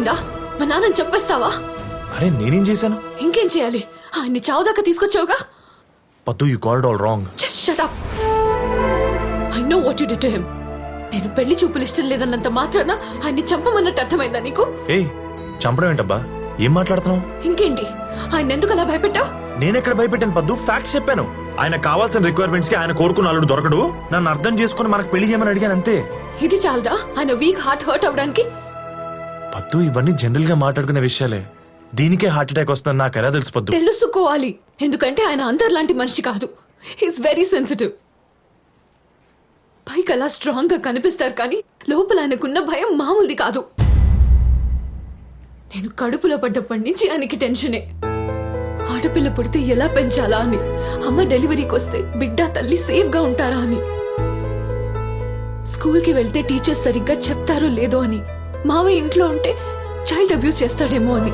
వచ్చిందా? మా నాన్నని చెప్పేస్తావా? అరే నేనేం చేశాను? ఇంకేం చేయాలి? ఆయన్ని చావుదాకా తీసుకొచ్చావుగా. పద్దు, you got it all wrong. Just shut up. I know what you did to him. నేను పెళ్లి చూపులు ఇష్టం లేదన్నంత మాత్రాన ఆయన్ని చంపమన్నట్టు అర్థమైందా నీకు? ఏయ్, చంపడం ఏంటబ్బా? ఏం మాట్లాడుతున్నావు? ఇంకేంటి? ఆయన ఎందుకు అలా భయపెట్టావు? నేనెక్కడ భయపెట్టాను పద్దు? ఫ్యాక్ట్స్ చెప్పాను. ఆయన కావాల్సిన రిక్వైర్మెంట్స్ కి ఆయన కోరుకున్న అల్లుడు దొరకడు. నన్ను అర్థం చేసుకుని మనకు పెళ్లి చేయమని అడిగాను అంతే. ఇది చాలదా ఆయన వీక్ హార్ట్ హర్ట్ అవడానికి? పద్దు, ఇవన్నీ జనరల్ గా మాట్లాడుకునే విషయాలే. దీనికే హార్ట్ అటాక్ వస్తుందని నాకు ఎలా తెలుసు పద్దు? తెలుసుకోవాలి. ఎందుకంటే ఆయన అందరిలాంటి మనిషి కాదు. He's very sensitive. పైకి అలా స్ట్రాంగ్ గా కనిపిస్తారు కానీ లోపల ఆయనకున్న భయం మామూలుది కాదు. నేను కడుపులో పడ్డప్పటి నుంచి ఆయనకి టెన్షనే. ఆడపిల్ల పుడితే ఎలా పెంచాలా అని, అమ్మ డెలివరీకి వస్తే బిడ్డ తల్లి సేఫ్ గా ఉంటారా అని, స్కూల్ కి వెళ్తే టీచర్స్ సరిగ్గా చెప్తారో లేదో అని, మావయ్య ఇంట్లో ఉంటే చైల్డ్ అబ్యూస్ చేస్తాడేమో అని.